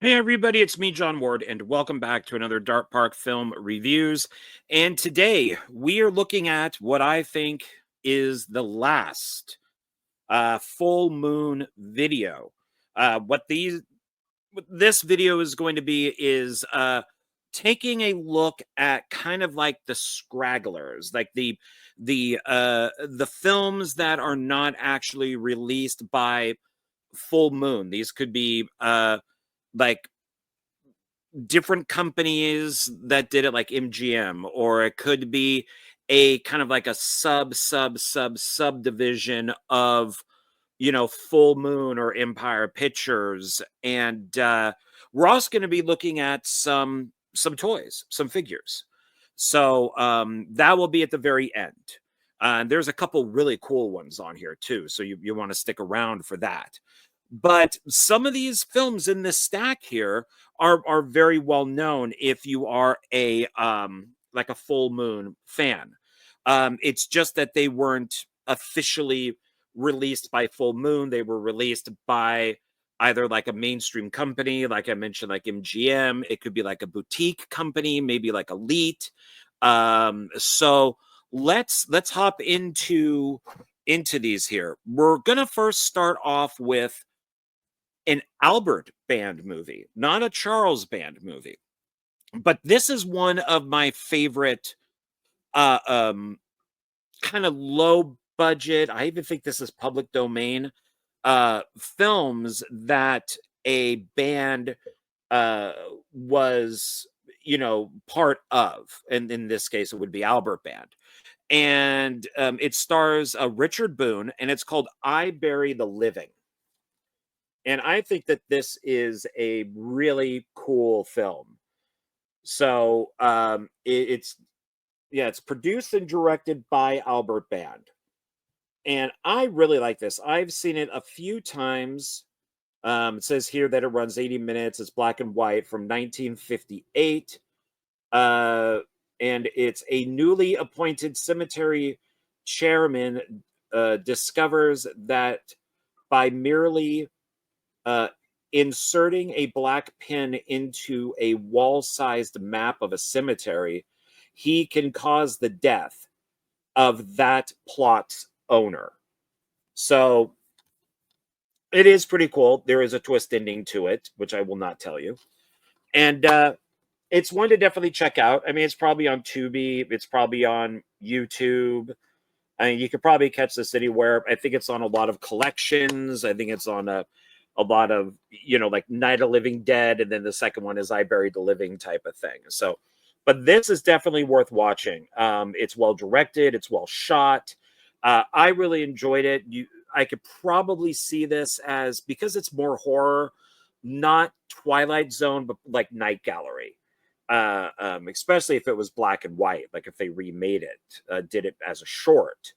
Hey everybody, it's me, John Ward, and welcome back to another Dart Park Film Reviews. And today we are looking at what I think is the last full moon video. What this video is going to be is taking a look at kind of like the scragglers, like the films that are not actually released by full moon. These could be like different companies that did it, like MGM, or it could be a kind of like a subdivision of, Full Moon or Empire Pictures. And we're also going to be looking at some toys, some figures. So that will be at the very end. There's a couple really cool ones on here too, so you want to stick around for that. But some of these films in this stack here are very well known if you are a like a Full Moon fan. It's just that they weren't officially released by Full Moon. They were released by either like a mainstream company, like I mentioned, like MGM. It could be like a boutique company, maybe like Elite. So let's hop into these here. We're gonna first start off with an Albert Band movie, not a Charles Band movie. But this is one of my favorite uh um kind of low budget, I even think this is public domain films that a band uh was, part of. And in this case it would be Albert Band. And it stars Richard Boone, and it's called I Bury the Living. And I think that this is a really cool film. So it's yeah, it's produced and directed by Albert Band. And I really like this. I've seen it a few times. It says here that it runs 80 minutes. It's black and white from 1958. Uh, and it's a newly appointed cemetery chairman discovers that by merely uh, inserting a black pin into a wall-sized map of a cemetery, he can cause the death of that plot's owner. So it is pretty cool. There is a twist ending to it, which I will not tell you. And it's one to definitely check out. I mean, it's probably on Tubi. It's probably on YouTube. I mean, you could probably catch this anywhere. I think it's on a lot of collections. I think it's on a lot of, like Night of Living Dead. And then the second one is I Buried the Living type of thing. So, but this is definitely worth watching. It's well directed. It's well shot. I really enjoyed it. I could probably see this as, because it's more horror, not Twilight Zone, but like Night Gallery. Especially if it was black and white, like if they remade it, did it as a short,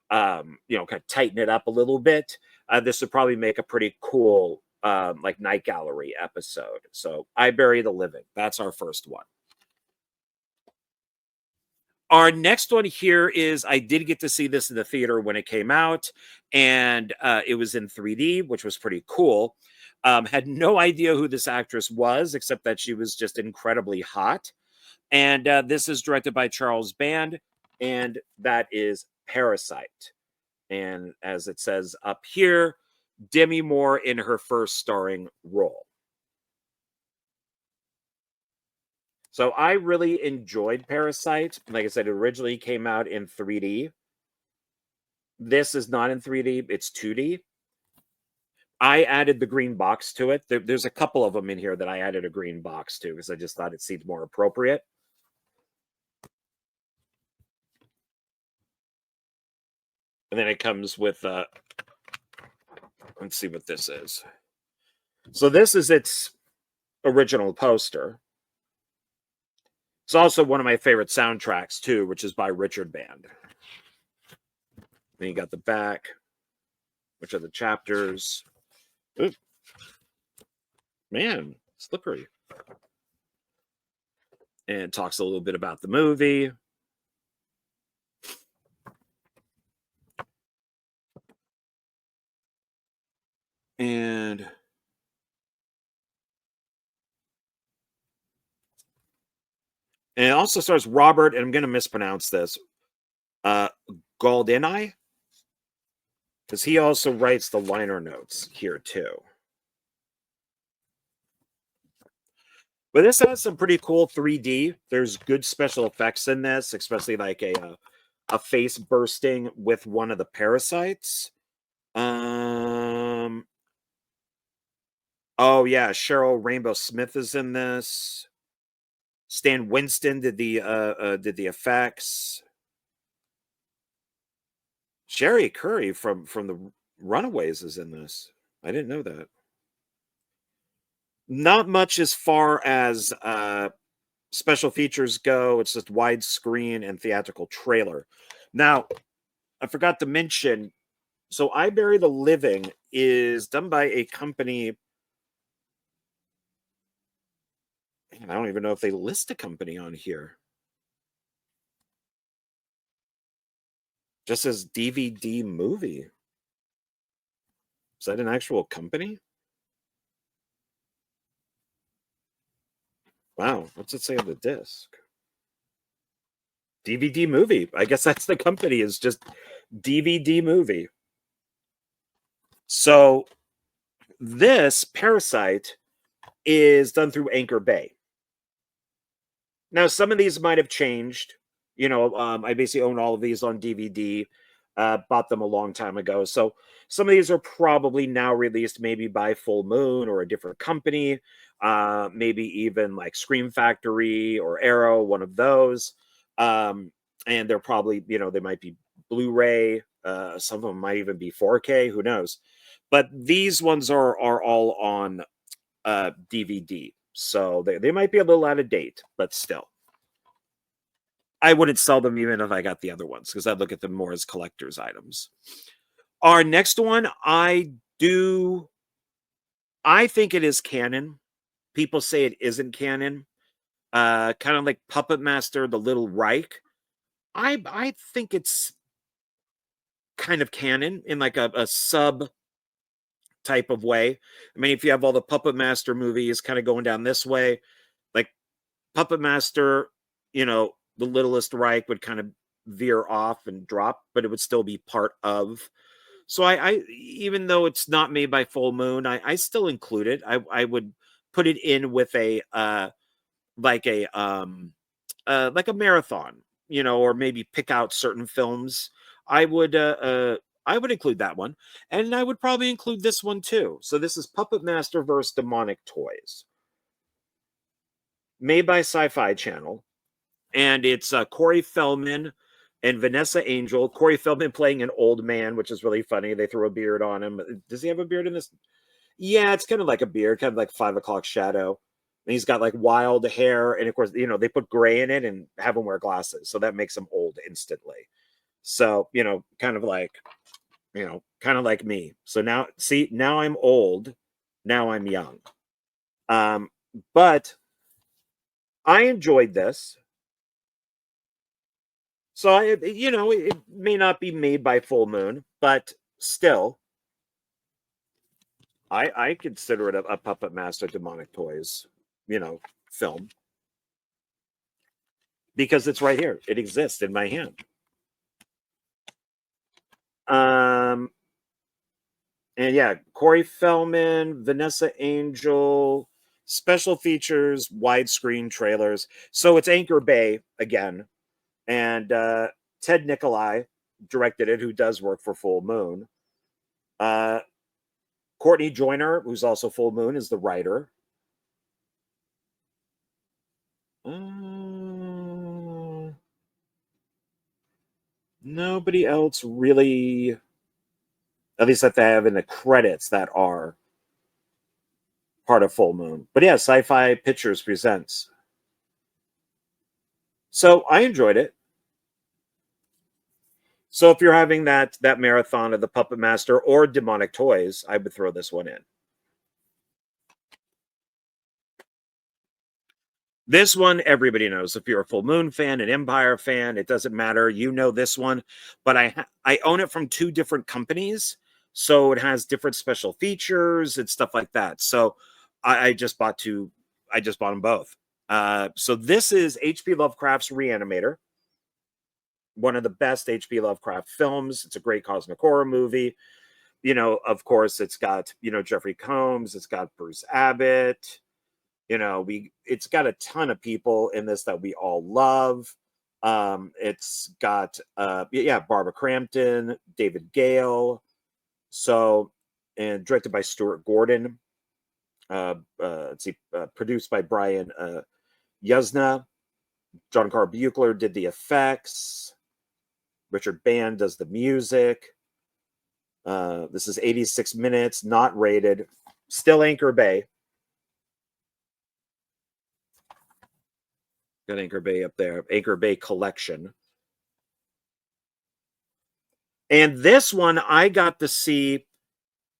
kind of tighten it up a little bit. This would probably make a pretty cool, like Night Gallery episode. So I Bury the Living. That's our first one. Our next one here is, I did get to see this in the theater when it came out, and it was in 3D, which was pretty cool. Had no idea who this actress was, except that she was just incredibly hot. And this is directed by Charles Band, and that is Parasite. And as it says up here, Demi Moore in her first starring role. So I really enjoyed Parasite. Like I said, it originally came out in 3D. This is not in 3D, it's 2D. I added the green box to it. There's a couple of them in here that I added a green box to because I just thought it seemed more appropriate. And then it comes with, let's see what this is. So this is its original poster. It's also one of my favorite soundtracks too, which is by Richard Band. Then you got the back, which are the chapters. Ooh. Man, slippery. And talks a little bit about the movie. And And it also stars Robert, and I'm going to mispronounce this, uh, Galdini, because he also writes the liner notes here too. But this has some pretty cool 3D. There's good special effects in this, especially like a face bursting with one of the parasites. Oh yeah, Cheryl Rainbow Smith is in this. Stan Winston did the effects. Sherry Curry from the Runaways is in this. I didn't know that. Not much as far as special features go. It's just widescreen and theatrical trailer. Now, I forgot to mention, so I Bury the Living is done by a company. Man, I don't even know if they list a company on here. Just says DVD movie. Is that an actual company? Wow, what's it say on the disc? DVD movie. I guess that's the company, is just DVD movie. So this Parasite is done through Anchor Bay. Now, some of these might have changed. I basically own all of these on DVD. Bought them a long time ago. So some of these are probably now released maybe by Full Moon or a different company. Maybe even like Scream Factory or Arrow, one of those. And they're probably, they might be Blu-ray. Some of them might even be 4K. Who knows? But these ones are all on DVD. So they might be a little out of date, but still. I wouldn't sell them even if I got the other ones, because I'd look at them more as collector's items. Our next one, I think it is canon. People say it isn't canon. Kind of like Puppet Master, The Little Reich. I think it's kind of canon in like a sub type of way. I mean, if you have all the Puppet Master movies kind of going down this way, like Puppet Master, The Littlest Reich would kind of veer off and drop, but it would still be part of. So I even though it's not made by Full Moon, I still include it. I would put it in with a like a marathon, or maybe pick out certain films. I would include that one, and I would probably include this one too. So this is Puppet Master vs. Demonic Toys, made by Sci-Fi Channel, and it's Corey Feldman and Vanessa Angel. Corey Feldman playing an old man, which is really funny. They throw a beard on him. Does he have a beard in this? Yeah, it's kind of like a beard, kind of like 5 o'clock shadow. And he's got like wild hair, and of course, they put gray in it and have him wear glasses, so that makes him old instantly. So kind of like me. So now, see, now I'm old, now I'm young. But I enjoyed this. So it may not be made by Full Moon, but still, I consider it a Puppet Master Demonic Toys, film, because it's right here. It exists in my hand. And yeah, Corey Feldman, Vanessa Angel, special features, widescreen trailers. So it's Anchor Bay again, and Ted Nicolai directed it, who does work for Full Moon. Courtney Joyner, who's also Full Moon, is the writer. Nobody else really, at least that they have in the credits, that are part of Full Moon. But yeah, Sci-Fi Pictures presents. So I enjoyed it. So if you're having that marathon of the Puppet Master or Demonic Toys, I would throw this one in. This one, everybody knows. If you're a Full Moon fan, an Empire fan, it doesn't matter. You know this one. But I own it from 2 different companies, so it has different special features and stuff like that. So I just bought them both. So this is H.P. Lovecraft's Reanimator, one of the best H.P. Lovecraft films. It's a great cosmic horror movie. Of course, it's got, Jeffrey Combs, it's got Bruce Abbott, it's got a ton of people in this that we all love. It's got Barbara Crampton, David Gale, so, and directed by Stuart Gordon. Let's see, produced by Brian Yuzna. John Carl Buechler did the effects. Richard Band does the music. This is 86 minutes, not rated. Still Anchor Bay. Got Anchor Bay up there. Anchor Bay Collection. And this one I got to see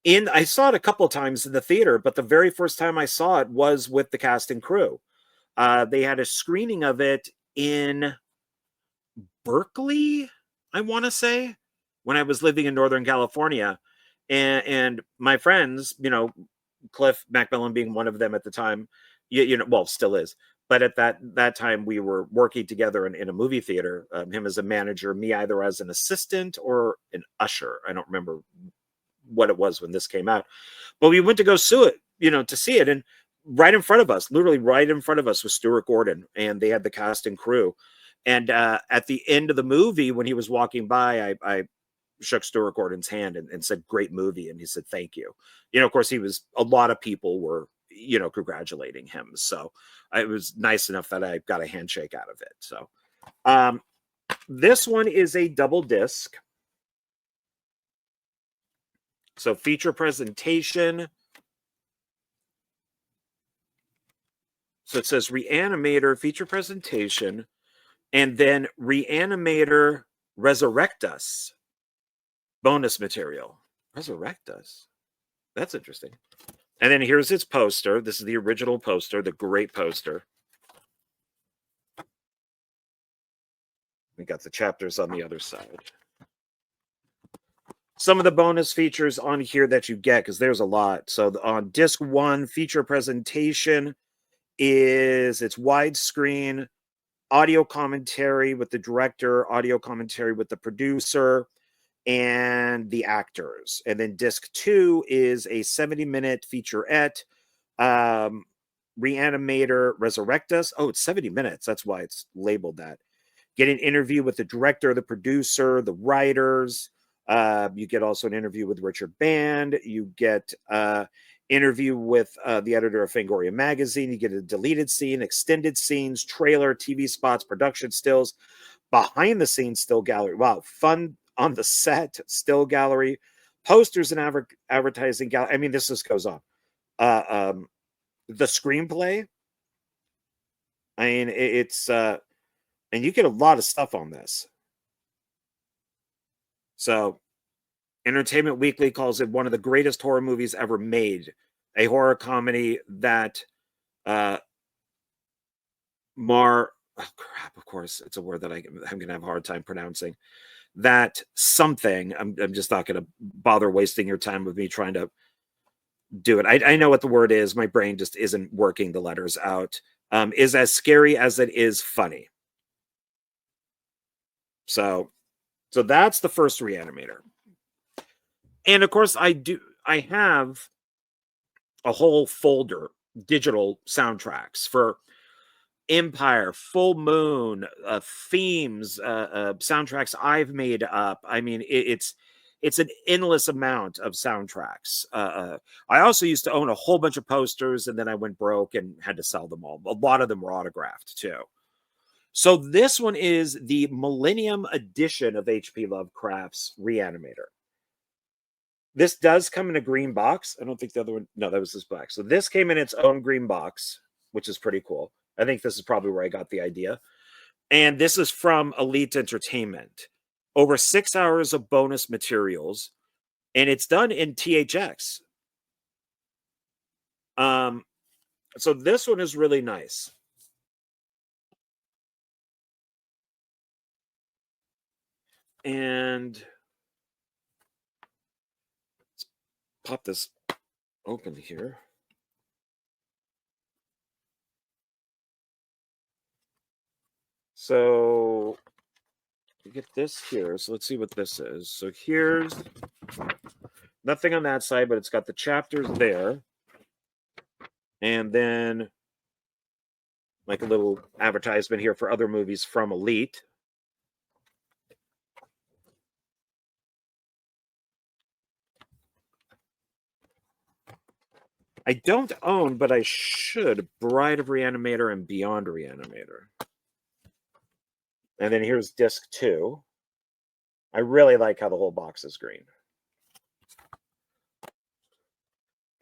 I saw it a couple times in the theater, but the very first time I saw it was with the cast and crew. They had a screening of it in Berkeley, I want to say, when I was living in Northern California. And my friends, Cliff Macmillan being one of them at the time, well, still is. But at that time, we were working together in a movie theater, him as a manager, me either as an assistant or an usher. I don't remember what it was when this came out. But we went to go see it. And right in front of us, literally right in front of us was Stuart Gordon. And they had the cast and crew. And at the end of the movie, when he was walking by, I shook Stuart Gordon's hand and said, "Great movie." And he said, "Thank you." Of course, a lot of people were, congratulating him. So it was nice enough that I got a handshake out of it. So this one is a double disc. So feature presentation. So it says Reanimator feature presentation, and then Reanimator Resurrect Us bonus material. Resurrect Us. That's interesting. And then here's its poster. This is the original poster, the great poster. We got the chapters on the other side. Some of the bonus features on here that you get, because there's a lot. So on disc 1, feature presentation is it's widescreen, audio commentary with the director, audio commentary with the producer, and the actors. And then disc 2 is a 70-minute featurette, Reanimator Resurrect Us. Oh, it's 70 minutes. That's why it's labeled that. Get an interview with the director, the producer, the writers. You get also an interview with Richard Band. You get interview with the editor of Fangoria magazine. You get a deleted scene, extended scenes, trailer, TV spots, production stills, behind the scenes still gallery. Wow, fun on the set, still gallery, posters and advertising gallery. I mean, this just goes on. The screenplay. I mean, it's and you get a lot of stuff on this. So Entertainment Weekly calls it one of the greatest horror movies ever made, a horror comedy that oh crap, of course, it's a word that I'm going to have a hard time pronouncing. That something, I'm just not going to bother wasting your time with me trying to do it. I know what the word is. My brain just isn't working the letters out. Is as scary as it is funny. So that's the first Reanimator. And of course, I have a whole folder, digital soundtracks for Empire, Full Moon, themes, soundtracks I've made up. I mean, it's an endless amount of soundtracks. I also used to own a whole bunch of posters, and then I went broke and had to sell them all. A lot of them were autographed too. So this one is the Millennium Edition of H.P. Lovecraft's Reanimator. This does come in a green box. I don't think the other one, no, that was this black. So this came in its own green box, which is pretty cool. I think this is probably where I got the idea. And this is from Elite Entertainment. Over 6 hours of bonus materials. And it's done in THX. So this one is really nice. And let's pop this open here. So you get this here. So let's see what this is. So here's nothing on that side, but it's got the chapters there. And then like a little advertisement here for other movies from Elite. I don't own, but I should, Bride of Reanimator and Beyond Reanimator. And then here's disc 2. I really like how the whole box is green.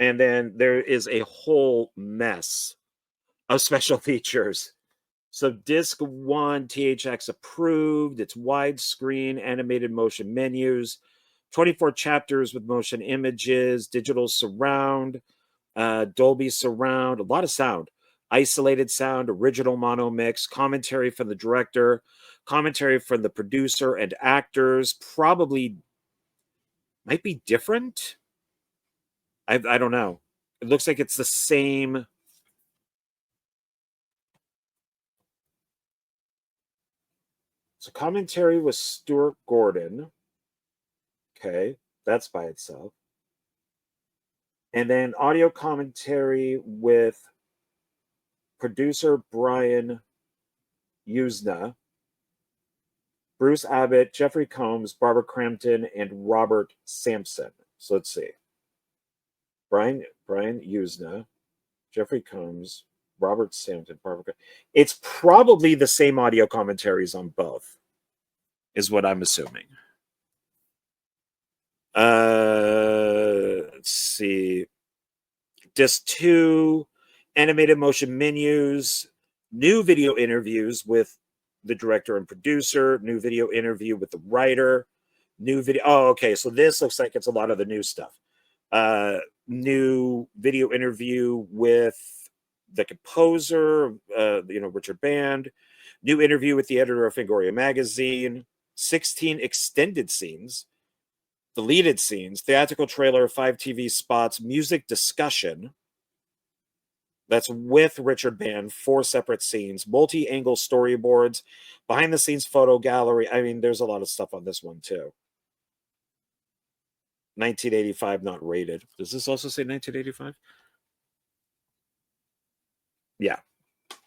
And then there is a whole mess of special features. So disc 1, THX approved. It's widescreen, animated motion menus, 24 chapters with motion images, digital surround, Dolby surround, a lot of sound, isolated sound, original mono mix, commentary from the director, commentary from the producer and actors. Probably might be different. I don't know. It looks like it's the same. So commentary with Stuart Gordon. Okay, that's by itself. And then audio commentary with producer Brian Usna, Bruce Abbott, Jeffrey Combs, Barbara Crampton, and Robert Sampson. So let's see. Brian Usna, Jeffrey Combs, Robert Sampson, Barbara. It's probably the same audio commentaries on both, is what I'm assuming. Let's see. Disc 2, animated motion menus, new video interviews with the director and producer, new video interview with the writer, new video. Oh, okay. So this looks like it's a lot of the new stuff. New video interview with the composer, Richard Band, new interview with the editor of Fangoria magazine, 16 extended scenes, deleted scenes, theatrical trailer, 5 TV spots, music discussion. That's with Richard Band, 4 separate scenes, multi-angle storyboards, behind-the-scenes photo gallery. I mean, there's a lot of stuff on this one, too. 1985, not rated. Does this also say 1985? Yeah.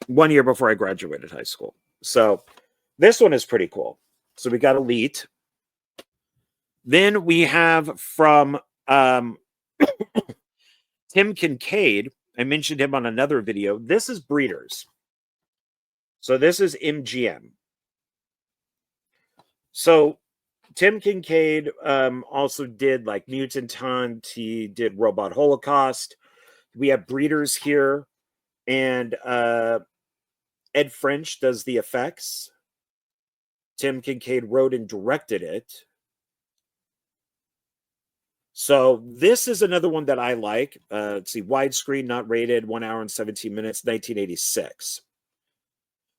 1 year before I graduated high school. So this one is pretty cool. So we got Elite. Then we have from Tim Kincaid. I mentioned him on another video. This is Breeders. So this is MGM. So Tim Kincaid also did like Mutant Hunt. He did Robot Holocaust. We have Breeders here. And Ed French does the effects. Tim Kincaid wrote and directed it. So this is another one that I like. Let's see, widescreen, not rated, 1 hour and 17 minutes, 1986.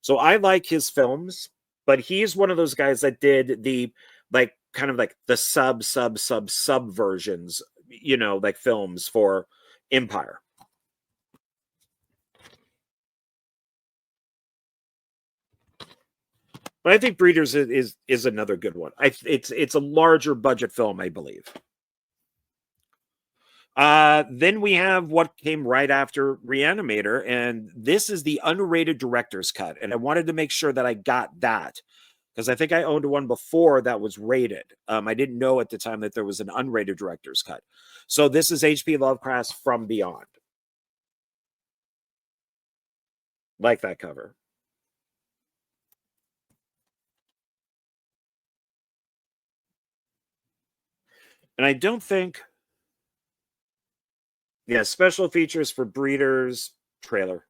So I like his films, but he's one of those guys that did the like kind of like the sub versions, like films for Empire. But I think Breeders is another good one. It's a larger budget film, I believe. Then we have what came right after Reanimator, and this is the unrated director's cut. And I wanted to make sure that I got that because I think I owned one before that was rated. I didn't know at the time that there was an unrated director's cut. So this is H.P. Lovecraft's From Beyond. Like that cover. And I don't think... Yeah, special features for Breeders, trailer,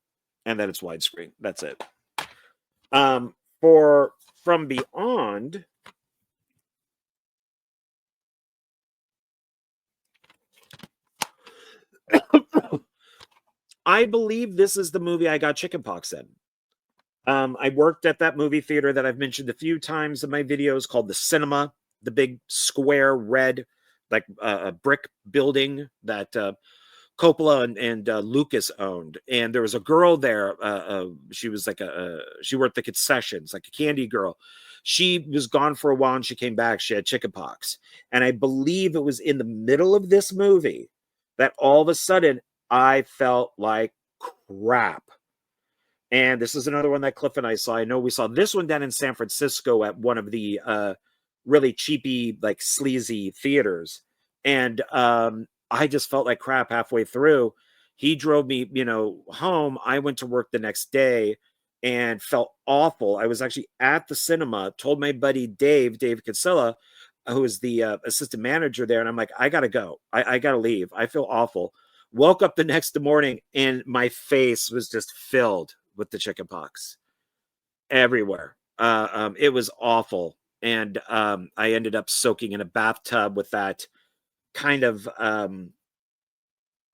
and then it's widescreen. That's it. For From Beyond, I believe this is the movie I got chickenpox in. I worked at that movie theater that I've mentioned a few times in my videos called the Cinema, the big square red, like a brick building that Coppola and Lucas owned, and there was a girl there. She was like she worked the concessions, like a candy girl. She was gone for a while, and she came back. She had chickenpox, and I believe it was in the middle of this movie that all of a sudden I felt like crap. And this is another one that Cliff and I saw. I know we saw this one down in San Francisco at one of the really cheapy, like sleazy theaters. And I just felt like crap halfway through. He drove me, home. I went to work the next day and felt awful. I was actually at the cinema, told my buddy Dave Kinsella, who is the assistant manager there. And I'm like, I got to go. I got to leave. I feel awful. Woke up the next morning and my face was just filled with the chickenpox everywhere. It was awful. And I ended up soaking in a bathtub with that kind of, I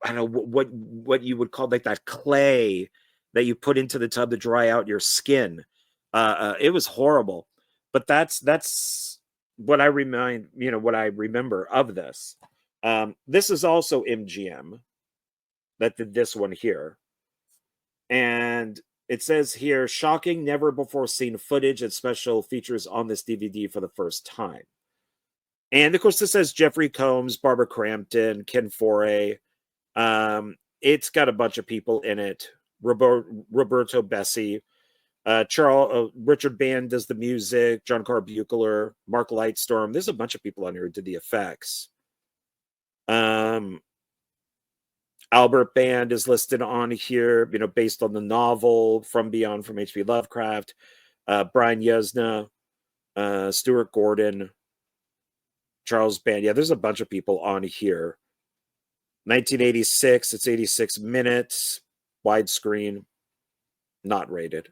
don't know what you would call like that clay that you put into the tub to dry out your skin. It was horrible, but that's what I what I remember of this. This is also MGM that did this one here. And it says here, shocking, never before seen footage and special features on this DVD for the first time. And of course, this says Jeffrey Combs, Barbara Crampton, Ken Foray. It's got a bunch of people in it. Roberto Bessi, Richard Band does the music, John Carbuckler, Mark Lightstorm. There's a bunch of people on here who did the effects. Albert Band is listed on here, based on the novel From Beyond from H.P. Lovecraft. Brian Yuzna, Stuart Gordon, Charles Band. Yeah, there's a bunch of people on here. 1986, it's 86 minutes, widescreen, not rated.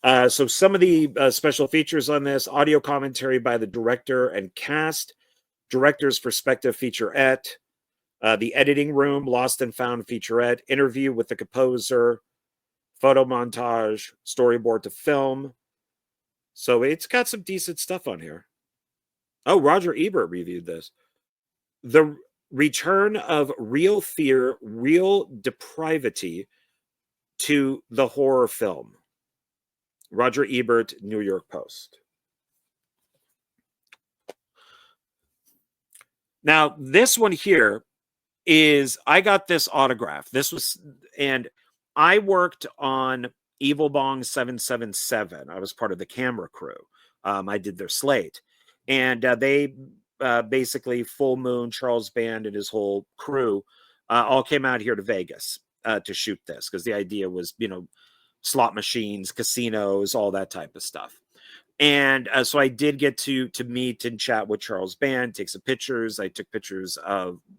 So some of the special features on this: audio commentary by the director and cast, director's perspective featurette, the editing room, lost and found featurette, interview with the composer, photo montage, storyboard to film. So it's got some decent stuff on here. Oh, Roger Ebert reviewed this. The return of real fear, real depravity to the horror film. Roger Ebert, New York Post. Now, this one here is, I got this autograph. And I worked on Evil Bong 777. I was part of the camera crew. I did their slate. And they basically, Full Moon, Charles Band, and his whole crew all came out here to Vegas to shoot this, because the idea was, slot machines, casinos, all that type of stuff. And so I did get to meet and chat with Charles Band, take some pictures. I took pictures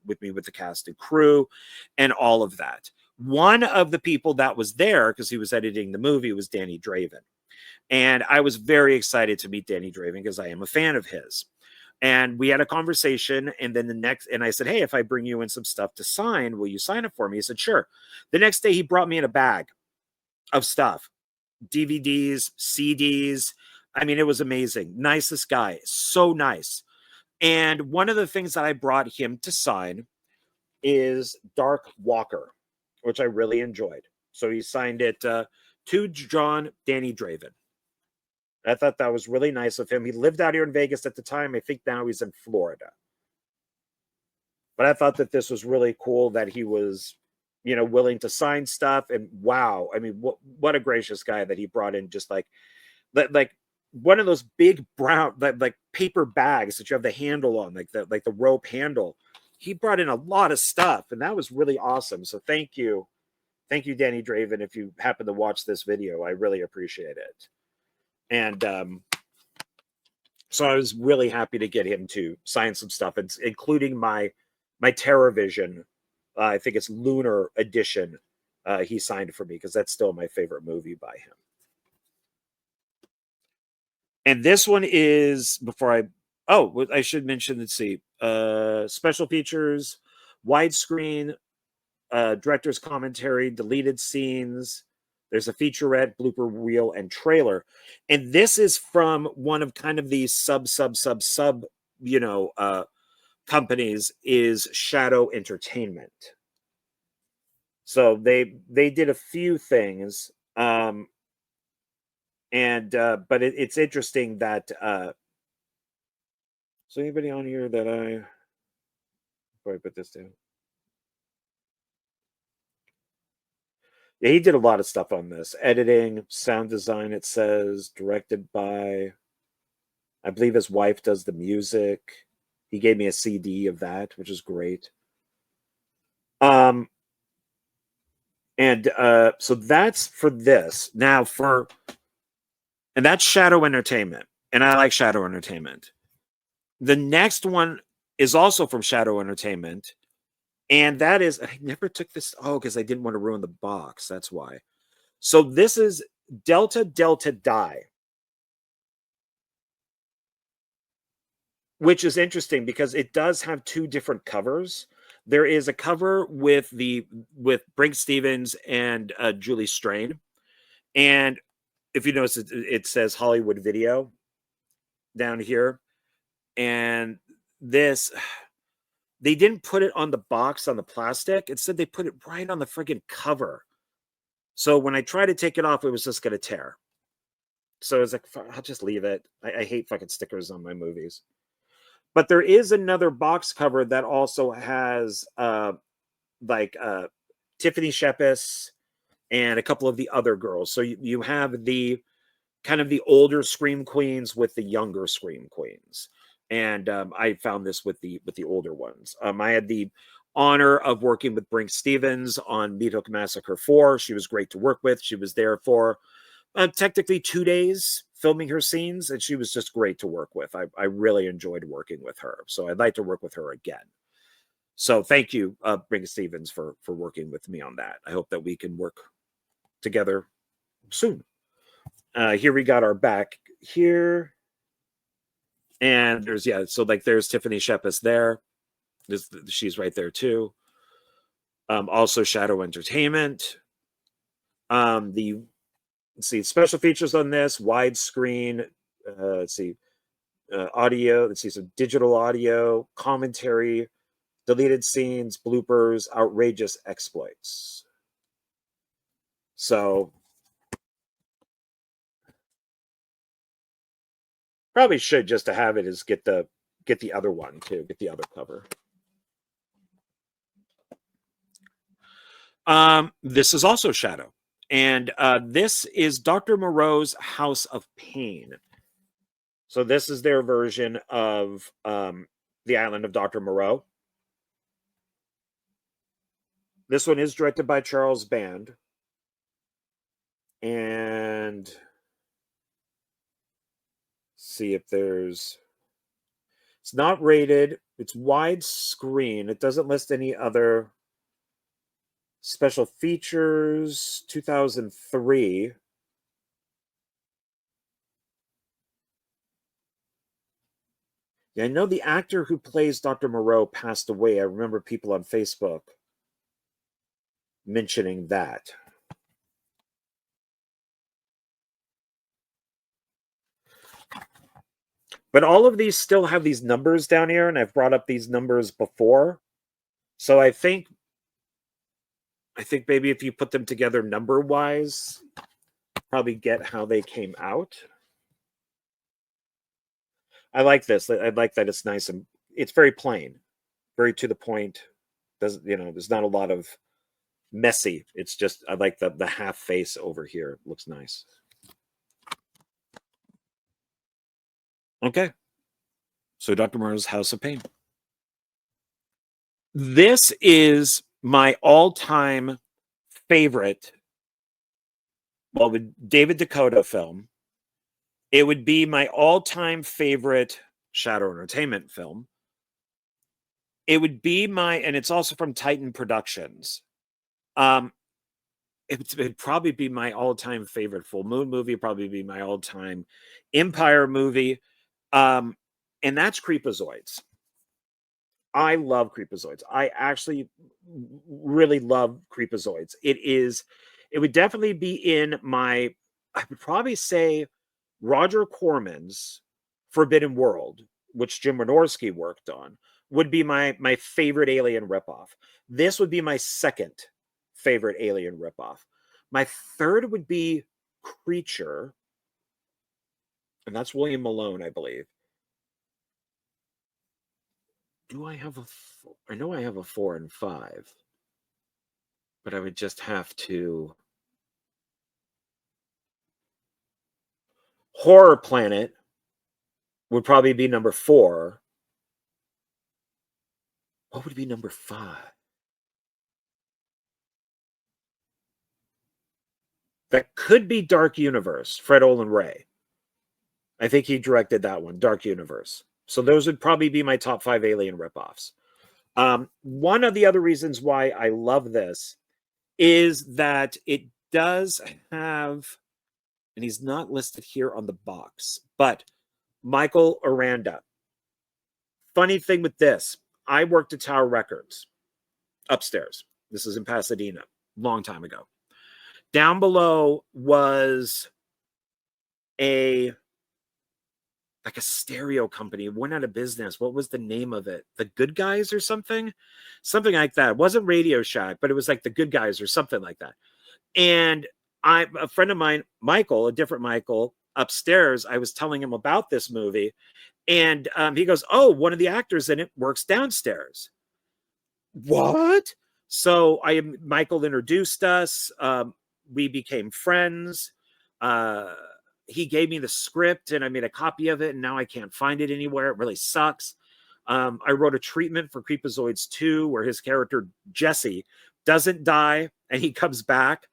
with the cast and crew and all of that. One of the people that was there, because he was editing the movie, was Danny Draven. And I was very excited to meet Danny Draven because I am a fan of his. And we had a conversation, and then and I said, hey, if I bring you in some stuff to sign, will you sign it for me? He said, sure. The next day he brought me in a bag of stuff, DVDs, CDs. I mean, it was amazing. Nicest guy. So nice. And one of the things that I brought him to sign is Dark Walker, which I really enjoyed. So he signed it to John Danny Draven. I thought that was really nice of him. He lived out here in Vegas at the time. I think now he's in Florida. But I thought that this was really cool that he was, willing to sign stuff. And wow, I mean, what a gracious guy that he brought in, just like one of those big brown, like paper bags that you have the handle on, like the rope handle. He brought in a lot of stuff, and that was really awesome. So thank you, Danny Draven. If you happen to watch this video, I really appreciate it. And so I was really happy to get him to sign some stuff, including my TerrorVision. I think it's Lunar Edition. He signed for me because that's still my favorite movie by him. And this one is, I should mention, let's see, special features, widescreen, director's commentary, deleted scenes. There's a featurette, blooper reel, and trailer. And this is from one of kind of these sub companies, is Shadow Entertainment. So they did a few things, and but it's interesting that so anybody on here that before I put this down. Yeah, he did a lot of stuff on this. Editing, sound design, it says, directed by, I believe his wife does the music. He gave me a CD of that, which is great. And so that's for this. Now and that's Shadow Entertainment. And I like Shadow Entertainment. The next one is also from Shadow Entertainment. And that is, I never took this, because I didn't want to ruin the box. That's why. So this is Delta Delta Die, which is interesting because it does have two different covers. There is a cover with Brink Stevens and Julie Strain, and if you notice, it says Hollywood Video down here, and this they didn't put it on the box on the plastic. Instead, they put it right on the friggin' cover. So when I tried to take it off, it was just gonna tear. So I was like, I'll just leave it. I hate fucking stickers on my movies. But there is another box cover that also has Tiffany Shepis and a couple of the other girls. So you have the kind of the older Scream Queens with the younger Scream Queens. And I found this with the older ones. I had the honor of working with Brink Stevens on Meat Hook Massacre 4. She was great to work with. She was there for technically 2 days filming her scenes, and she was just great to work with. I really enjoyed working with her. So I'd like to work with her again. So thank you, Brink Stevens, for working with me on that. I hope that we can work together soon. Here we got our back here. And there's, so like there's Tiffany Shepis there. She's right there too. Also Shadow Entertainment. Let's see, special features on this, widescreen, let's see, audio, let's see, some digital audio, commentary, deleted scenes, bloopers, outrageous exploits. So probably should, just to have it, is get the other one too, get the other cover. This is also Shadow, and this is Dr. Moreau's House of Pain. So this is their version of The Island of Dr. Moreau. This one is directed by Charles Band. And see if there's, it's not rated, it's widescreen. It doesn't list any other special features. 2003. Yeah, I know the actor who plays Dr. Moreau passed away. I remember people on Facebook mentioning that. But all of these still have these numbers down here, and I've brought up these numbers before. So I think maybe if you put them together number-wise, probably get how they came out. I like this. I like that it's nice and it's very plain, very to the point. Doesn't, there's not a lot of messy. It's just, I like the half face over here. It looks nice. Okay. So Dr. Moreau's House of Pain. This is my all-time favorite, well, with David Dakota film. It would be my all-time favorite Shadow Entertainment film. It would be and it's also from Titan Productions. It'd probably be my all-time favorite Full Moon movie, probably be my all-time Empire movie. And that's Creepazoids. I love Creepazoids. I actually really love Creepazoids. It would definitely be in I would probably say Roger Corman's Forbidden World, which Jim Wynorski worked on, would be my favorite Alien ripoff. This would be my second favorite Alien ripoff. My third would be Creature, and that's William Malone, I believe. Do I have a four? I know I have a 4 and 5, but I would just have to. Horror Planet would probably be number 4. What would be number 5? That could be Dark Universe, Fred Olen Ray. I think he directed that one, Dark Universe. So those would probably be my top 5 Alien ripoffs. One of the other reasons why I love this is that it does have, and he's not listed here on the box, but Michael Aranda. Funny thing with this, I worked at Tower Records upstairs. This is in Pasadena, long time ago. Down below was a stereo company. It went out of business. What was the name of it? The Good Guys or something? Something like that. It wasn't Radio Shack, but it was like the Good Guys or something like that. And a friend of mine, Michael, a different Michael, upstairs, I was telling him about this movie. And he goes, oh, one of the actors in it works downstairs. What? So Michael introduced us. We became friends. He gave me the script and I made a copy of it, and now I can't find it anywhere. It really sucks. I wrote a treatment for Creepazoids 2 where his character Jesse doesn't die and he comes back,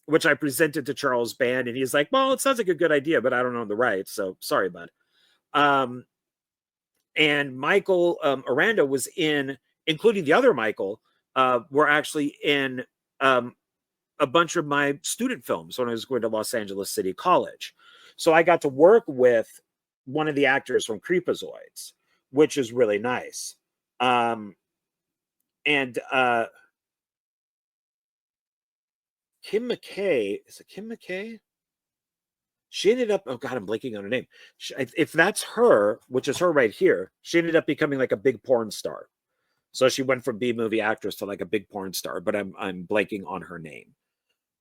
which I presented to Charles Band, and he's like, well, it sounds like a good idea, but I don't own the rights, so sorry, bud. And Michael Aranda was in, including the other Michael, were actually in a bunch of my student films when I was going to Los Angeles City College. So I got to work with one of the actors from Creepazoids, which is really nice. And Kim McKay, is it Kim McKay? She ended up, oh God, I'm blanking on her name. If that's her, which is her right here, she ended up becoming like a big porn star. So she went from B-movie actress to like a big porn star, but I'm blanking on her name.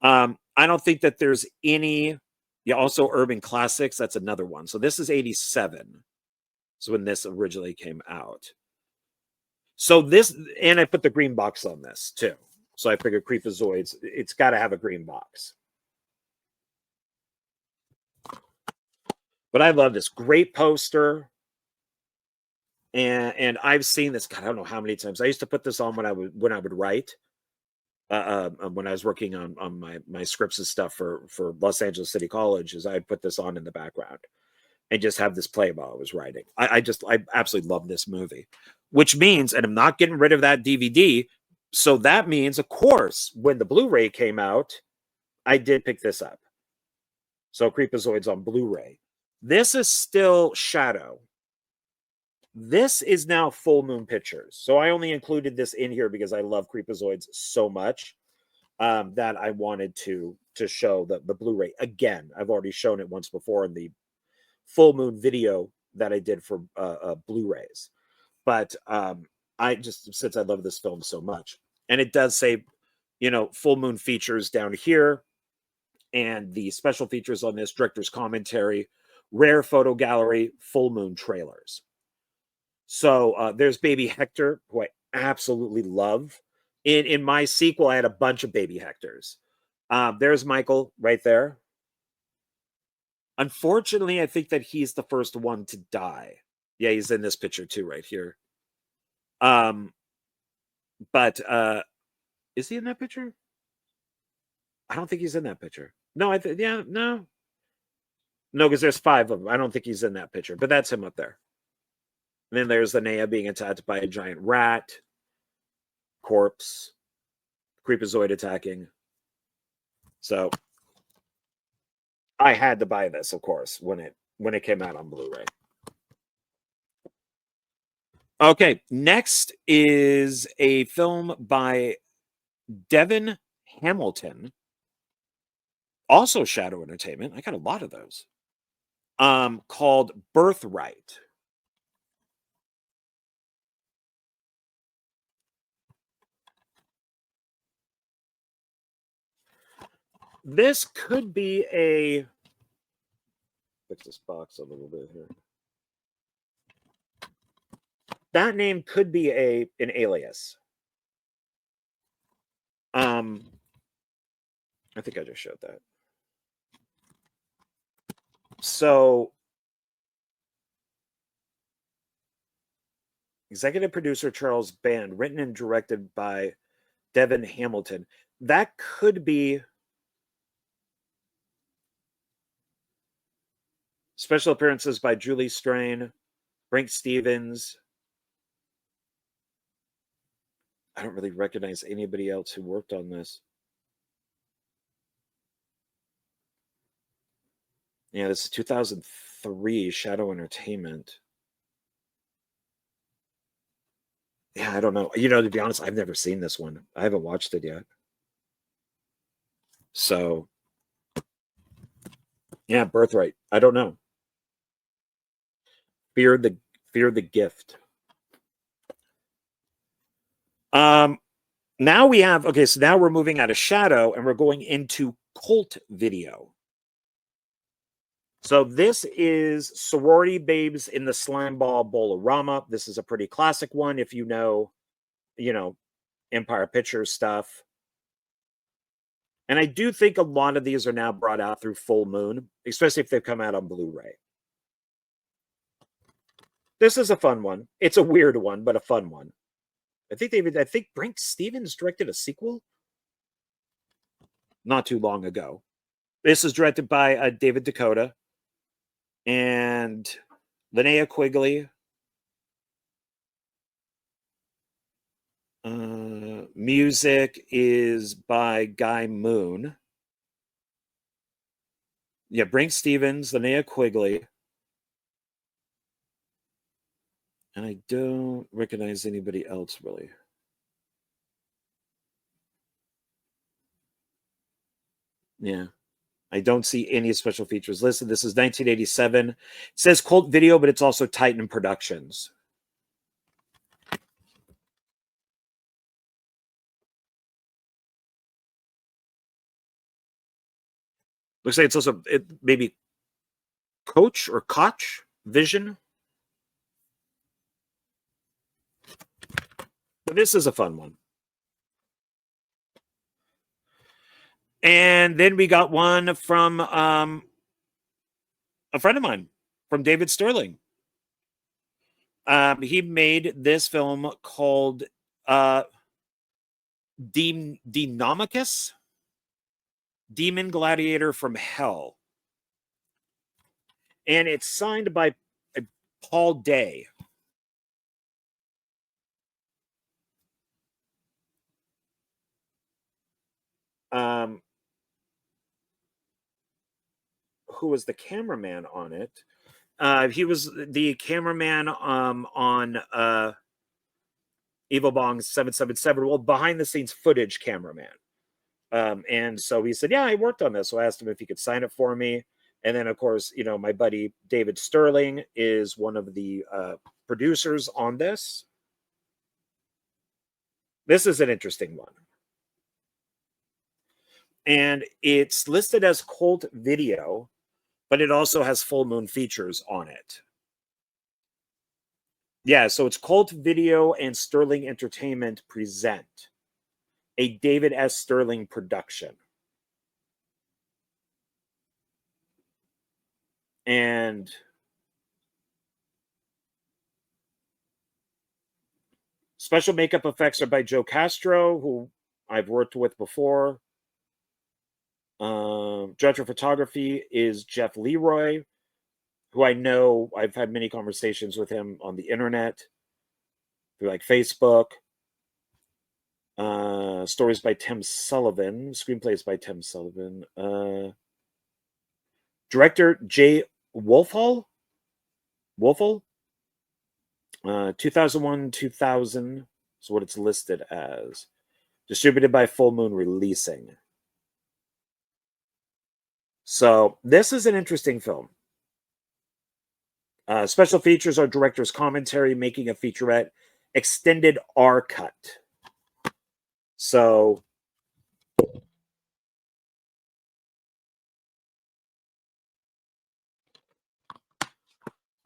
I don't think that there's any, yeah, also Urban Classics, that's another one. So this is 87. So when this originally came out. So this, and I put the green box on this too. So I figured Creepazoids, it's got to have a green box. But I love this. Great poster. And I've seen this, God, I don't know how many times. I used to put this on when I would write. When I was working on my scripts and stuff for Los Angeles City College, is I'd put this on in the background and just have this play while I was writing. I absolutely love this movie, which means, and I'm not getting rid of that DVD. So that means, of course, when the Blu-ray came out, I did pick this up. So Creepazoids on Blu-ray. This is still Shadow. This is now Full Moon Pictures. So I only included this in here because I love Creepazoids so much that I wanted to show the Blu-ray. Again, I've already shown it once before in the Full Moon video that I did for Blu-rays. But I just, since I love this film so much. And it does say, you know, Full Moon features down here. And the special features on this, director's commentary, rare photo gallery, Full Moon trailers. So there's Baby Hector, who I absolutely love. In my sequel, I had a bunch of Baby Hectors. There's Michael right there. Unfortunately, I think that he's the first one to die. Yeah, he's in this picture too, right here. But is he in that picture? I don't think he's in that picture. No, no, because there's 5 of them. I don't think he's in that picture, but that's him up there. And then there's Linnea being attacked by a giant rat, corpse, Creepazoid attacking. So I had to buy this, of course, when it came out on Blu-ray. Okay, next is a film by Devin Hamilton, also Shadow Entertainment. I got a lot of those. Called Birthright. This could be a... Fix this box a little bit here. That name could be an alias. I think I just showed that. So, executive producer Charles Band, written and directed by Devin Hamilton. That could be... Special appearances by Julie Strain, Brink Stevens. I don't really recognize anybody else who worked on this. Yeah, this is 2003, Shadow Entertainment. Yeah, I don't know. You know, to be honest, I've never seen this one. I haven't watched it yet. So, yeah, Birthright. I don't know. Fear the Gift. Now we have, okay, so now we're moving out of Shadow and we're going into cult video. So this is Sorority Babes in the Slimeball Bowl-O-Rama. This is a pretty classic one if you know, Empire Pictures stuff. And I do think a lot of these are now brought out through Full Moon, especially if they've come out on Blu-ray. This is a fun one. It's a weird one, but a fun one. I think Brink Stevens directed a sequel not too long ago. This is directed by David Dakota and Linnea Quigley. Music is by Guy Moon. Yeah, Brink Stevens, Linnea Quigley. And I don't recognize anybody else, really. Yeah. I don't see any special features listed. This is 1987. It says Cult Video, but it's also Titan Productions. Looks like it's also maybe Coach or Koch Vision. But this is a fun one. And then we got one from a friend of mine, from David Sterling. He made this film called Demonomachus, Demon Gladiator from Hell. And it's signed by Paul Day. Who was the cameraman on it? He was the cameraman on Evil Bong 777. Well, behind the scenes footage cameraman. And so he said, yeah, I worked on this. So I asked him if he could sign it for me. And then, of course, my buddy David Sterling is one of the producers on this. This is an interesting one. And it's listed as Cult Video, but it also has Full Moon Features on it. Yeah, so it's Cult Video and Sterling Entertainment present a David S. Sterling production. And special makeup effects are by Joe Castro, who I've worked with before. Director of photography is Jeff Leroy, who I know. I've had many conversations with him on the internet, through like Facebook. Stories by Tim Sullivan. Screenplays by Tim Sullivan. Director Jay Wolfhall. 2001-2000 is what it's listed as. Distributed by Full Moon Releasing. So this is an interesting film. Special features are director's commentary, making a featurette, extended R cut. So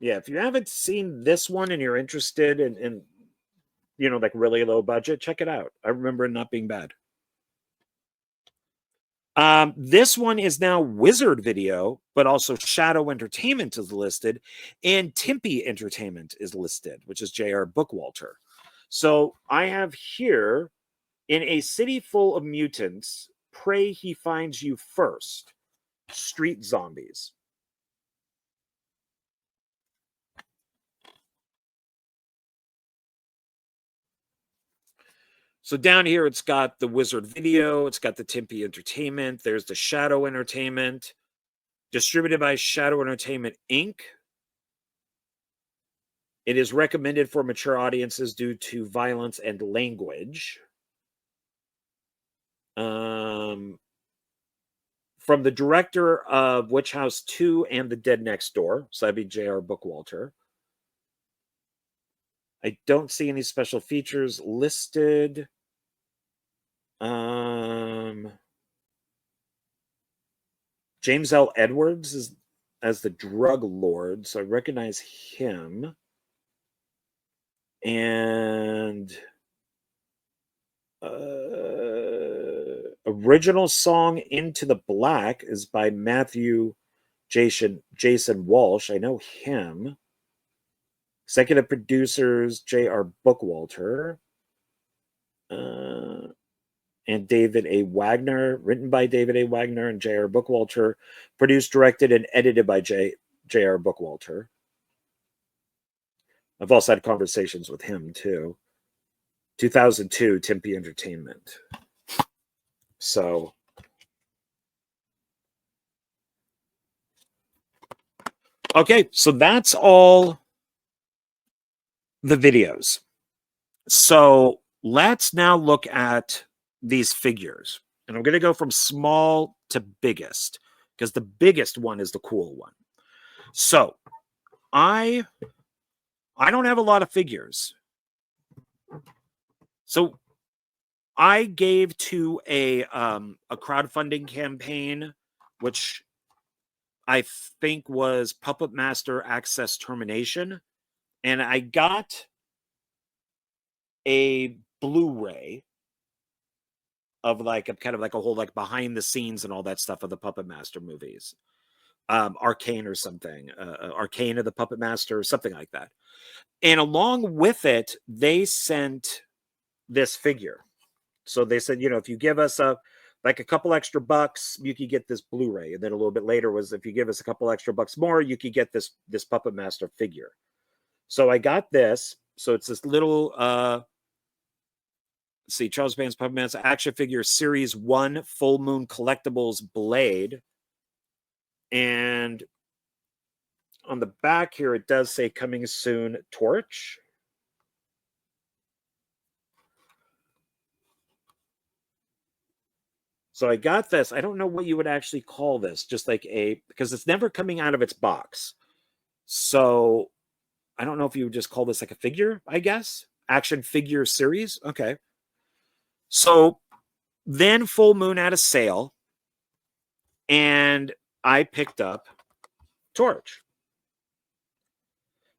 Yeah, if you haven't seen this one and you're interested in you know, like really low budget, check it out. I remember it not being bad. This one is now Wizard Video, but also Shadow Entertainment is listed, and Tempe Entertainment is listed, which is J.R. Bookwalter. So I have here, in a city full of mutants, pray he finds you first. Street zombies. So down here, it's got the Wizard Video, it's got the Tempe Entertainment, there's the Shadow Entertainment, distributed by Shadow Entertainment Inc. It is recommended for mature audiences due to violence and language. From the director of Witch House 2 and The Dead Next Door, so that'd be J.R. Bookwalter. I don't see any special features listed. James L. Edwards is as the drug lord, so I recognize him. And original song Into the Black is by Matthew Jason Walsh. I know him. Executive producers J.R. Bookwalter and David A. Wagner, written by David A. Wagner and J.R. Bookwalter, produced, directed, and edited by J.R. Bookwalter. I've also had conversations with him too. 2002, Tempe Entertainment. So, okay, so that's all the videos. So let's now look at these figures. And I'm going to go from small to biggest, because the biggest one is the cool one. So I don't have a lot of figures. So I gave to a crowdfunding campaign, which I think was Puppet Master Access Termination, and I got a Blu-ray of like a kind of like a whole like behind the scenes and all that stuff of the Puppet Master movies, Arcane or something, Arcane of the Puppet Master or something like that. And along with it, they sent this figure. So they said, you know, if you give us a couple extra bucks, you could get this Blu-ray. And then a little bit later was, if you give us a couple extra bucks more, you could get this Puppet Master figure. So I got this. So it's this little, let's see, Charles Band's Puppet Master action figure series 1 Full Moon Collectibles Blade. And on the back here, it does say coming soon Torch. So I got this. I don't know what you would actually call this, just like because it's never coming out of its box. So I don't know if you would just call this like a figure, I guess. Action figure series. Okay. So then Full Moon had a sale, and I picked up Torch.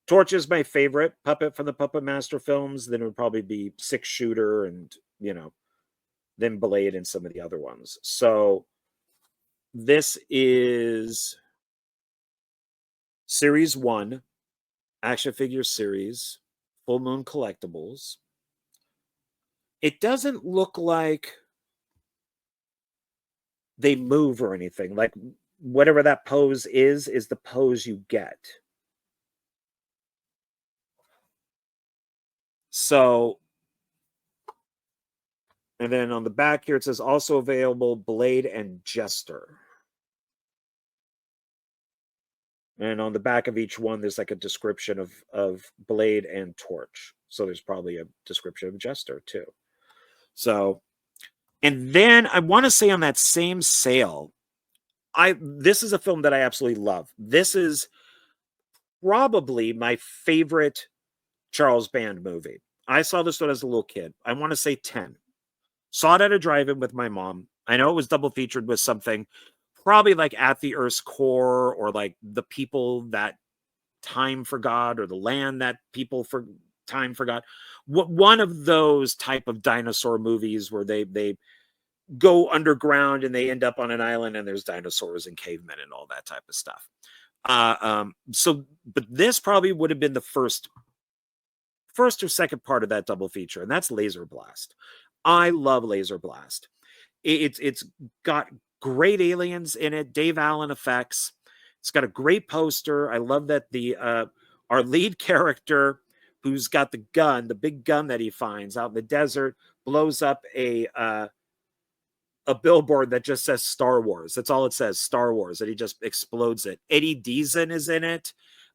Torch is my favorite puppet from the Puppet Master films. Then it would probably be Six Shooter and, you know, then Blade and some of the other ones. So this is Series 1, action figure series, Full Moon Collectibles. It doesn't look like they move or anything. Like whatever that pose is the pose you get. So, and then on the back here, it says also available Blade and Jester. And on the back of each one, there's like a description of Blade and Torch. So there's probably a description of Jester too. So, and then I want to say on that same sale, this is a film that I absolutely love. This is probably my favorite Charles Band movie. I saw this one as a little kid. I want to say 10. Saw it at a drive-in with my mom. I know it was double featured with something, probably like At the Earth's Core or like The People That time forgot, or the land that people for time forgot. One of those type of dinosaur movies where they go underground and they end up on an island and there's dinosaurs and cavemen and all that type of stuff. But this probably would have been the first or second part of that double feature, and that's Laser Blast. I love Laser Blast. It's got great aliens in it, Dave Allen effects. It's got a great poster. I love that the our lead character, who's got the gun, the big gun that he finds out in the desert, blows up a billboard that just says Star Wars. That's all it says, Star Wars, and he just explodes it. Eddie Deason is in it,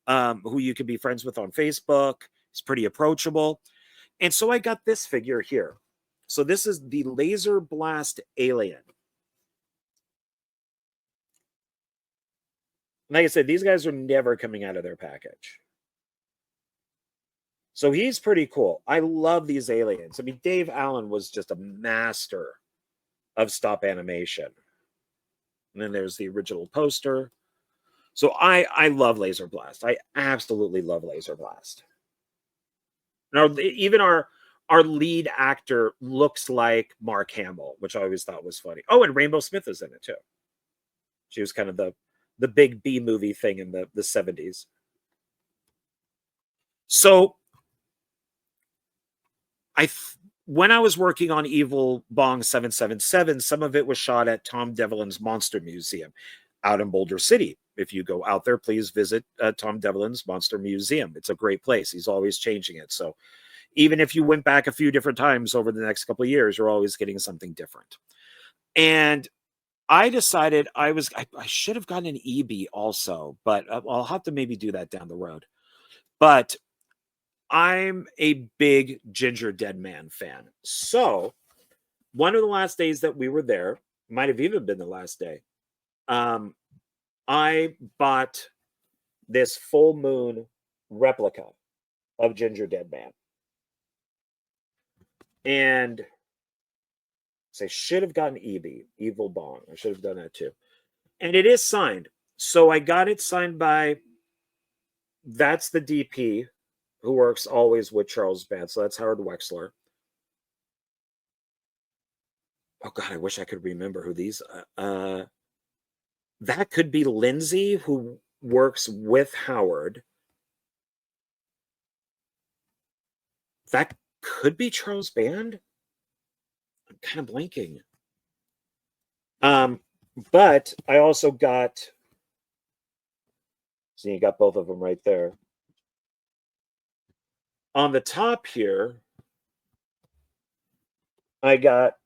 who you can be friends with on Facebook. He's pretty approachable. And so I got this figure here. So this is the Laser Blast alien. Like I said, these guys are never coming out of their package. So he's pretty cool. I love these aliens. I mean, Dave Allen was just a master of stop animation. And then there's the original poster. So I love Laser Blast. I absolutely love Laser Blast. Now, even our lead actor looks like Mark Hamill, which I always thought was funny. Oh, and Rainbow Smith is in it too. She was kind of the big B movie thing in the 70s. So when I was working on Evil Bong 777, some of it was shot at Tom Devlin's Monster Museum out in Boulder City. If you go out there, please visit Tom Devlin's Monster Museum. It's a great place. He's always changing it. So even if you went back a few different times over the next couple of years, you're always getting something different. And I decided I should have gotten an EB also, but I'll have to maybe do that down the road. But I'm a big Ginger Dead Man fan. So one of the last days that we were there, might have even been the last day, I bought this full moon replica of Ginger Dead Man. And so I should have gotten EB, Evil Bong. I should have done that too. And it is signed. So I got it signed by, that's the DP who works always with Charles Band. So that's Howard Wexler. Oh God, I wish I could remember who these, that could be Lindsay, who works with Howard. That could be Charles Band. I'm kind of blanking. But I also got, so you got both of them right there. On the top here, I got,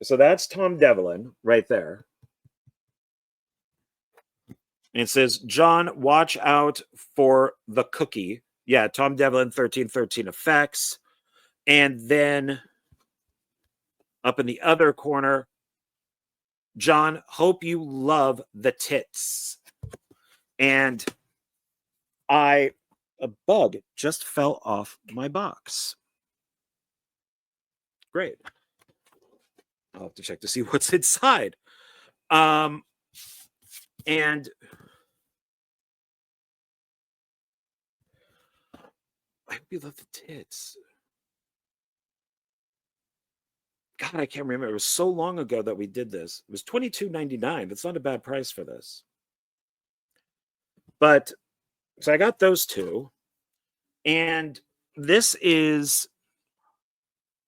so that's Tom Devlin right there. And it says, John, watch out for the cookie. Yeah, Tom Devlin, 1313 Effects. And then up in the other corner, John, hope you love the tits. And a bug just fell off my box. Great. I'll have to check to see what's inside. And I hope you love the tits. God, I can't remember. It was so long ago that we did this. It was $22.99. That's not a bad price for this. But so I got those two. And this is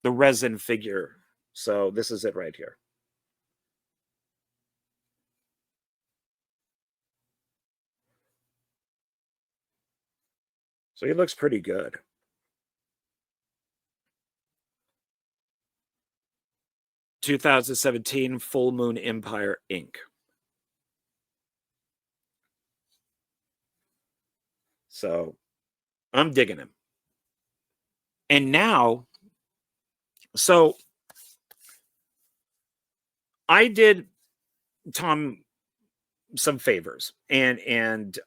the resin figure. So this is it right here. So he looks pretty good. (2017) Full Moon Empire Inc. So I'm digging him. And now, so I did Tom some favors and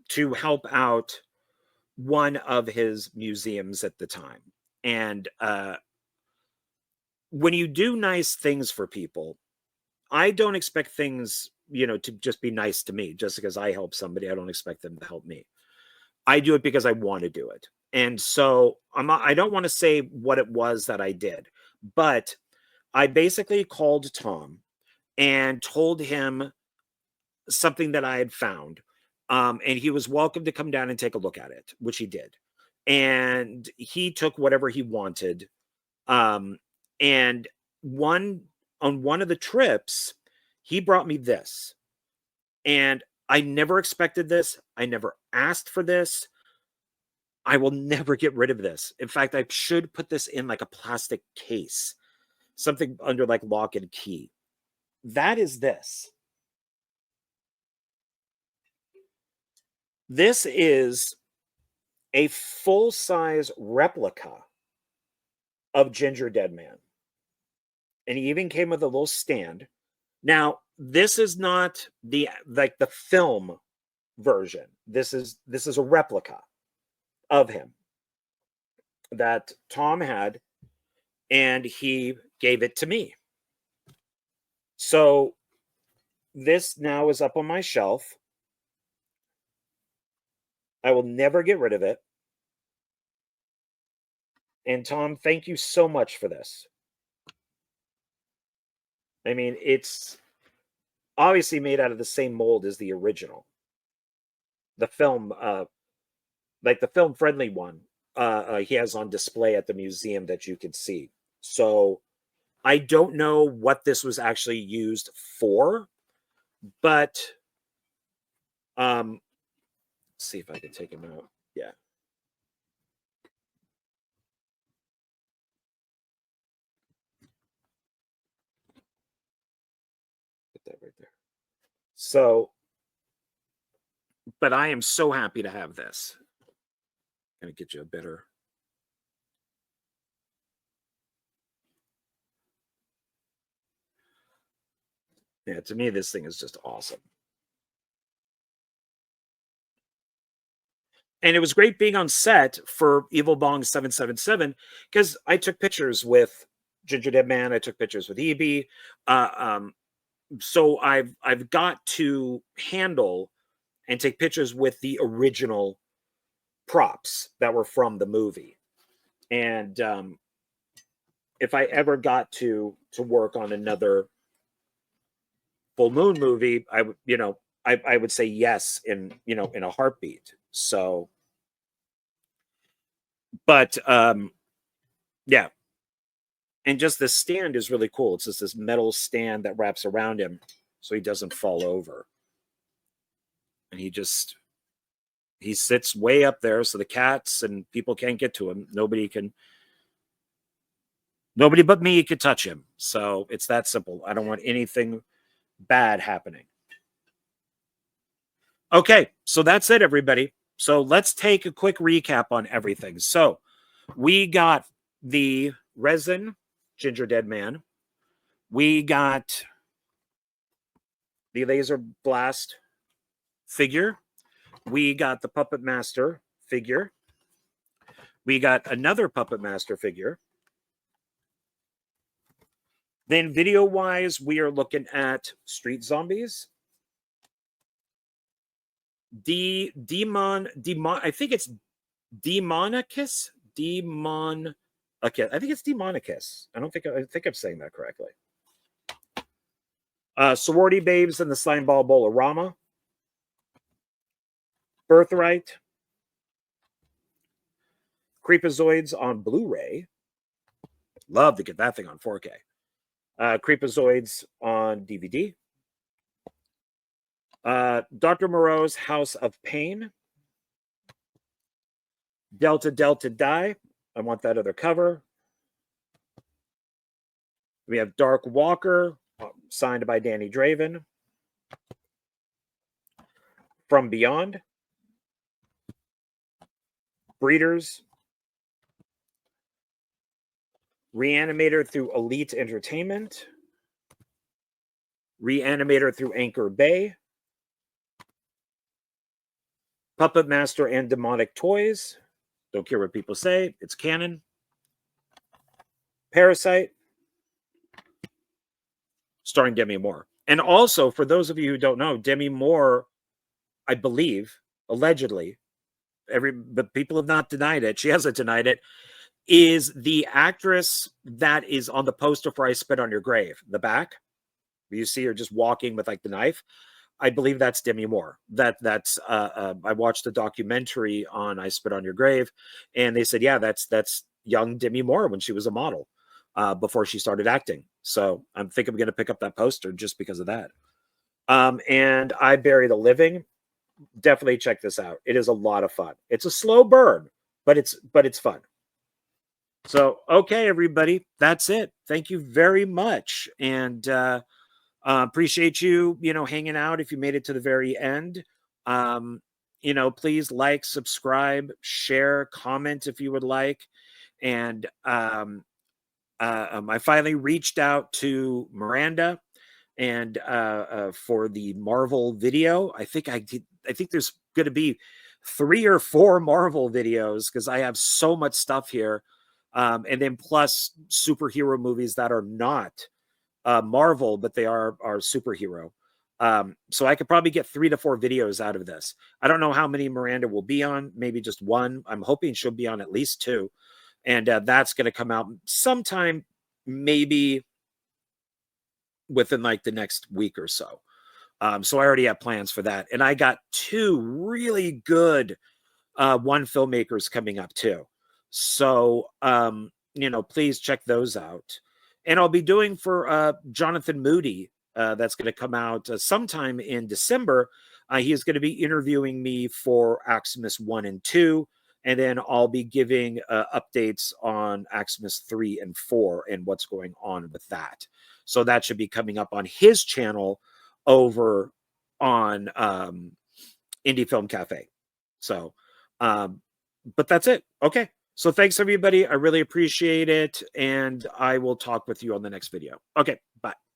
to help out one of his museums at the time. And when you do nice things for people, I don't expect things to just be nice to me. Just because I help somebody, I don't expect them to help me. I do it because I want to do it. And so I don't want to say what it was that I did, but I basically called Tom and told him something that I had found. And he was welcome to come down and take a look at it, which he did. And he took whatever he wanted. And on one of the trips, he brought me this. And I never expected this. I never asked for this. I will never get rid of this. In fact, I should put this in like a plastic case, something under like lock and key. That is this. This is a full-size replica of Ginger Dead Man. And he even came with a little stand. Now, this is not the film version. This is a replica of him that Tom had, and he gave it to me. So this now is up on my shelf. I will never get rid of it. And Tom, thank you so much for this. I mean, it's obviously made out of the same mold as the original. The film, like the film-friendly one, he has on display at the museum that you can see. So I don't know what this was actually used for, but let's see if I can take him out. Yeah. Put that right there. So, but I am so happy to have this. I'm going to get you a better. Yeah, to me, this thing is just awesome. And it was great being on set for Evil Bong 777 because I took pictures with Ginger Dead Man. I took pictures with EB. So I've got to handle and take pictures with the original props that were from the movie. And if I ever got to work on another full moon movie, I would, I would say yes in a heartbeat. So, but yeah. And just the stand is really cool. It's just this metal stand that wraps around him so he doesn't fall over. And he sits way up there so the cats and people can't get to him. Nobody but me could touch him. So it's that simple. I don't want anything bad happening. Okay, so that's it, everybody. So let's take a quick recap on everything. So we got the resin Ginger Dead Man. We got the laser blast figure. We got the Puppet Master figure. We got another Puppet Master figure. Then video-wise, we are looking at Street Zombies. I think it's Demonicus. Okay, I think it's Demonicus. I think I'm saying that correctly. Sorority Babes and the Slime Ball Bolorama. Birthright. Creepazoids on Blu-ray. Love to get that thing on 4K. Creepazoids on DVD. Dr. Moreau's House of Pain. Delta Delta Die. I want that other cover. We have Dark Walker, signed by Danny Draven. From Beyond. Breeders. Reanimator through Elite Entertainment. Reanimator through Anchor Bay. Puppet Master and Demonic Toys. Don't care what people say. It's canon. Parasite. Starring Demi Moore. And also, for those of you who don't know, Demi Moore, I believe, allegedly, but people have not denied it. She hasn't denied it. Is the actress that is on the poster for I Spit on Your Grave, the back? You see her just walking with like the knife. I believe that's Demi Moore. That's I watched a documentary on I Spit on Your Grave, and they said, yeah, that's young Demi Moore when she was a model before she started acting. So I think I'm going to pick up that poster just because of that. And I Bury the Living. Definitely check this out. It is a lot of fun. It's a slow burn, but it's fun. So okay, everybody, that's it. Thank you very much, and appreciate you, hanging out if you made it to the very end. Please like, subscribe, share, comment if you would like. And I finally reached out to Miranda and for the Marvel video. I think there's going to be 3 or 4 Marvel videos because I have so much stuff here. And then plus superhero movies that are not Marvel, but they are superhero. So I could probably get 3 to 4 videos out of this. I don't know how many Miranda will be on, maybe just 1. I'm hoping she'll be on at least 2. And that's going to come out sometime, maybe within like the next week or so. So I already have plans for that. And I got 2 really good one filmmakers coming up too. So, please check those out. And I'll be doing for Jonathan Moody. That's going to come out sometime in December. He is going to be interviewing me for AXEMAS 1 and 2. And then I'll be giving updates on AXEMAS 3 and 4 and what's going on with that. So that should be coming up on his channel over on Indie Film Cafe. So, but that's it. Okay. So thanks, everybody. I really appreciate it. And I will talk with you on the next video. Okay. Bye.